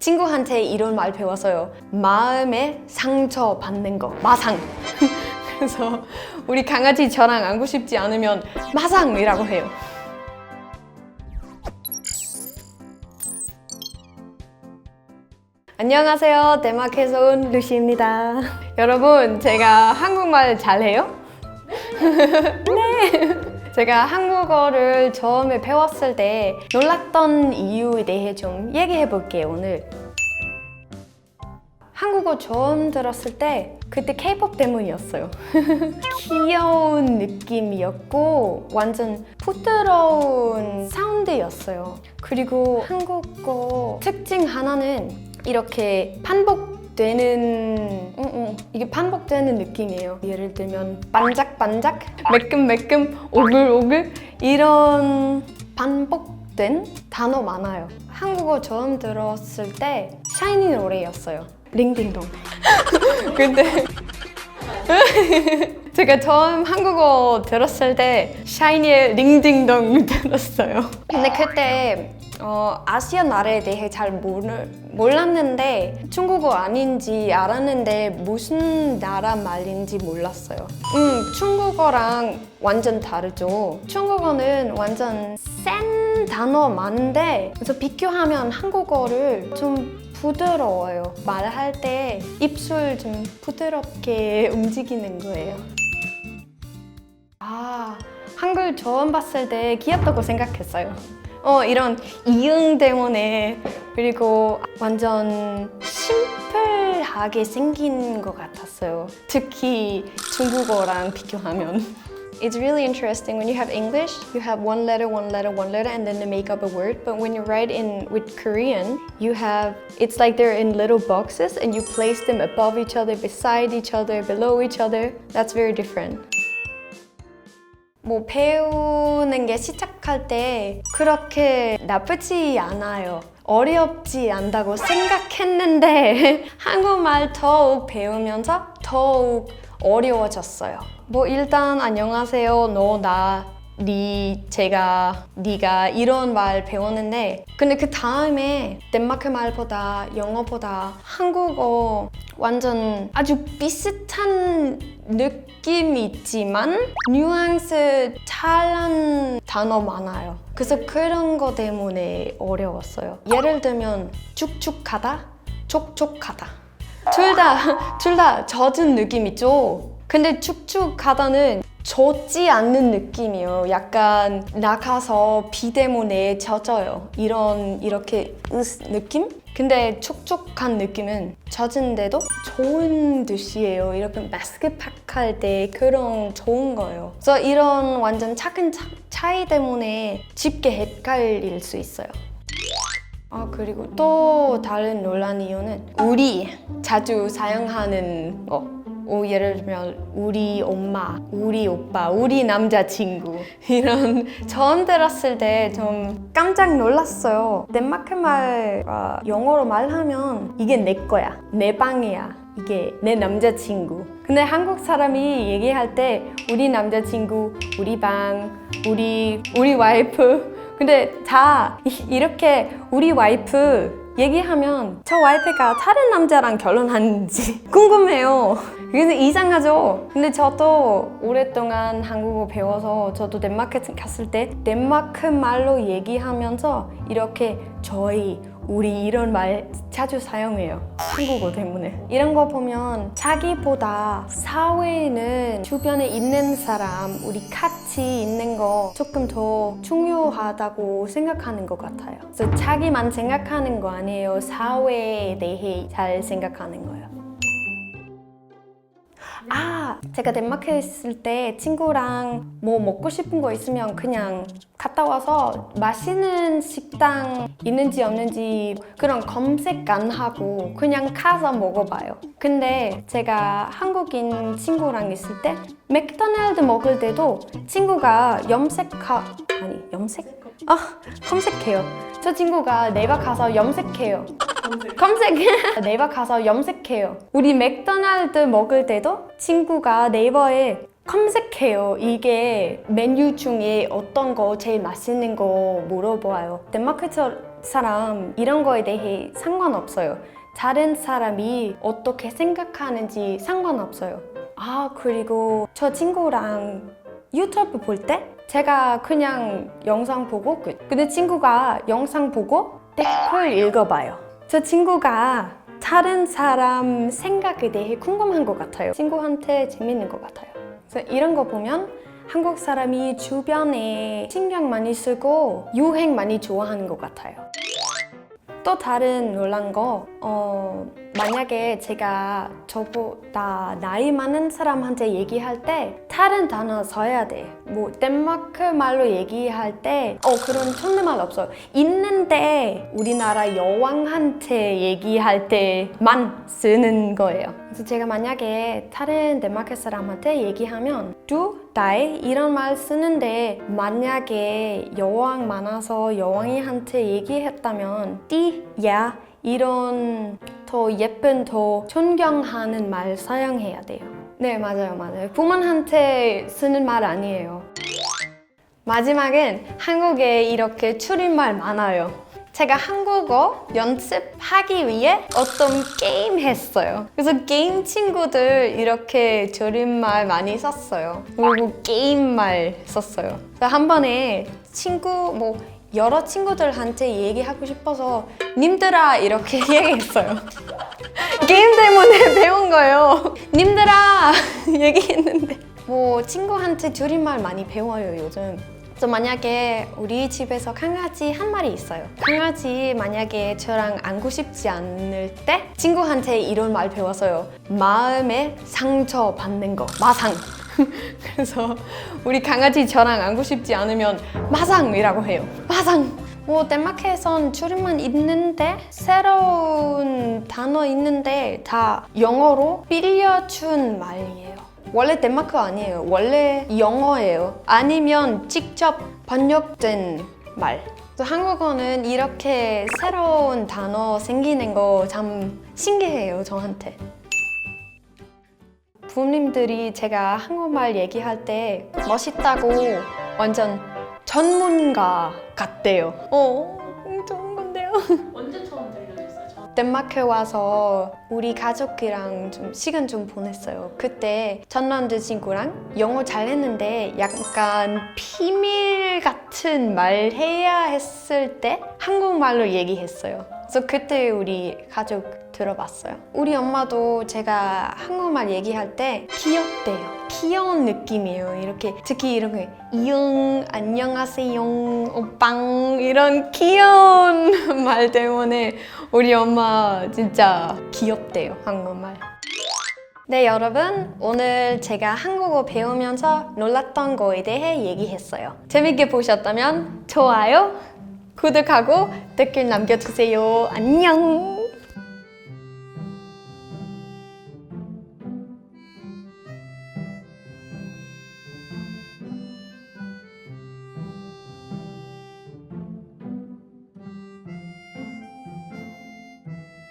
친구한테 이런 말 배웠어요. 마음에 상처 받는 거, 마상. 그래서 우리 강아지 저랑 안고 싶지 않으면 마상이라고 해요. 안녕하세요. 덴마크에서 온 루시입니다. 여러분, 제가 한국말 잘해요? 네. 제가 한국어를 처음에 배웠을 때 놀랐던 이유에 대해 좀 얘기해 볼게요, 오늘. 한국어 처음 들었을 때 그때 K-pop 때문이었어요. 귀여운 느낌이었고 완전 부드러운 사운드였어요. 그리고 한국어 특징 하나는 이렇게 반복되는 이게 반복되는 느낌이에요. 예를 들면 반짝반짝, 매끈매끈, 오글오글 이런 반복된 단어 많아요. 한국어 처음 들었을 때 샤이니 노래였어요. 링딩동. 근데 제가 처음 한국어 들었을 때 샤이니의 링딩동 들었어요. 근데 그때 아시아 나라에 대해 잘 몰랐는데 중국어 아닌지 알았는데 무슨 나라 말인지 몰랐어요. 중국어랑 완전 다르죠. 중국어는 완전 센 단어 많은데 그래서 비교하면 한국어를 좀 부드러워요. 말할 때 입술 좀 부드럽게 움직이는 거예요. 한글 처음 봤을 때 귀엽다고 생각했어요. 이런 이응 때문에 그리고 완전 심플하게 생긴 것 같았어요. 특히 중국어랑 비교하면. It's really interesting when you have English, you have one letter, and then they make up a word. But when you write in with Korean, it's like they're in little boxes and you place them above each other, beside each other, below each other. That's very different. 배우는 게 시작할 때 그렇게 나쁘지 않아요. 어렵지 않다고 생각했는데 한국말 더욱 배우면서 더욱 어려워졌어요. 일단 안녕하세요, 너, 나, 니, 제가, 니가 이런 말 배웠는데 근데 그 다음에 덴마크 말보다 영어보다 한국어 완전 아주 비슷한 느낌이 있지만 뉘앙스 잘난 단어 많아요. 그래서 그런 거 때문에 어려웠어요. 예를 들면 축축하다, 촉촉하다 둘 다 젖은 느낌 있죠? 근데 축축하다는 젖지 않는 느낌이에요. 약간 나가서 비 때문에 젖어요. 이렇게 느낌? 근데 촉촉한 느낌은 젖은데도 좋은 뜻이에요. 이렇게 마스크팩 할 때 그런 좋은 거예요. 그래서 이런 완전 작은 차이 때문에 쉽게 헷갈릴 수 있어요. 그리고 또 다른 논란 이유는 우리 자주 사용하는 거. 예를 들면 우리 엄마, 우리 오빠, 우리 남자친구 이런 처음 들었을 때 좀 깜짝 놀랐어요. 덴마크 말 영어로 말하면 이게 내 거야, 내 방이야, 이게 내 남자친구. 근데 한국 사람이 얘기할 때 우리 남자친구, 우리 방, 우리 와이프 근데 다 이렇게 우리 와이프 얘기하면 저 와이프가 다른 남자랑 결혼하는지 궁금해요. 그래서 이상하죠? 근데 저도 오랫동안 한국어 배워서 저도 덴마크 갔을 때 덴마크 말로 얘기하면서 이렇게 저희, 우리 이런 말 자주 사용해요. 한국어 때문에. 이런 거 보면 자기보다 사회에는 주변에 있는 사람, 우리 같이 있는 거 조금 더 중요하다고 생각하는 것 같아요. 그래서 자기만 생각하는 거 아니에요. 사회에 대해 잘 생각하는 거예요. 제가 덴마크에 있을 때 친구랑 먹고 싶은 거 있으면 그냥 갔다 와서 맛있는 식당 있는지 없는지 그런 검색 안 하고 그냥 가서 먹어봐요. 근데 제가 한국인 친구랑 있을 때 맥도날드 먹을 때도 친구가 검색해요. 저 친구가 네이버 가서 검색해요. 네이버 가서 검색해요. 우리 맥도날드 먹을 때도 친구가 네이버에 검색해요. 이게 메뉴 중에 어떤 거 제일 맛있는 거 물어봐요. 덴마크에서 사람 이런 거에 대해 상관없어요. 다른 사람이 어떻게 생각하는지 상관없어요. 그리고 저 친구랑 유튜브 볼 때 제가 그냥 영상 보고 끝. 근데 친구가 영상 보고 댓글 읽어봐요. 저 친구가 다른 사람 생각에 대해 궁금한 것 같아요. 친구한테 재밌는 것 같아요. 그래서 이런 거 보면 한국 사람이 주변에 신경 많이 쓰고 유행 많이 좋아하는 것 같아요. 또 다른 놀란 거, 만약에 제가 저보다 나이 많은 사람한테 얘기할 때 다른 단어 써야 돼. 뭐 덴마크 말로 얘기할 때 그런 존댓말 없어요. 있는데 우리나라 여왕한테 얘기할 때만 쓰는 거예요. 그래서 제가 만약에 다른 덴마크 사람한테 얘기하면 du, 다이 이런 말 쓰는데 만약에 여왕 많아서 여왕이한테 얘기했다면 띠, 야 이런 더 예쁜, 더 존경하는 말 사용해야 돼요. 네, 맞아요. 부모한테 쓰는 말 아니에요. 마지막은 한국에 이렇게 줄임말 많아요. 제가 한국어 연습하기 위해 어떤 게임 했어요. 그래서 게임 친구들 이렇게 줄임말 많이 썼어요. 그리고 게임말 썼어요. 그래서 한 번에 여러 친구들한테 얘기하고 싶어서 님들아 이렇게 얘기했어요. 게임 때문에 배운 거예요. 님들아 얘기했는데 친구한테 줄임말 많이 배워요 요즘. 그래서 만약에 우리 집에서 강아지 한 마리 있어요. 강아지 만약에 저랑 안고 싶지 않을 때 친구한테 이런 말 배웠어요. 마음에 상처 받는 거, 마상. 그래서 우리 강아지 저랑 안고 싶지 않으면 마상이라고 해요. 마상. 덴마크에선 줄임말 있는데 새로운 단어 있는데 다 영어로 빌려준 말이에요. 원래 덴마크 아니에요. 원래 영어예요. 아니면 직접 번역된 말. 그래서 한국어는 이렇게 새로운 단어 생기는 거 참 신기해요, 저한테. 부모님들이 제가 한국말 얘기할 때 멋있다고 완전 전문가 같대요. 좋은 건데요. 언제 처음 들려줬어요? 덴마크 와서 우리 가족이랑 좀 시간 좀 보냈어요. 그때 전 남자친구랑 영어 잘했는데 약간 비밀 같은 말 해야 했을 때 한국말로 얘기했어요. 그래서 그때 우리 가족 들어봤어요. 우리 엄마도 제가 한국말 얘기할 때 귀엽대요. 귀여운 느낌이에요. 이렇게 특히 이런 거 이응, 안녕하세요, 오빵 이런 귀여운 말 때문에 우리 엄마 진짜 귀엽대요, 한국말. 네, 여러분. 오늘 제가 한국어 배우면서 놀랐던 거에 대해 얘기했어요. 재밌게 보셨다면 좋아요, 구독하고 댓글 남겨주세요. 안녕!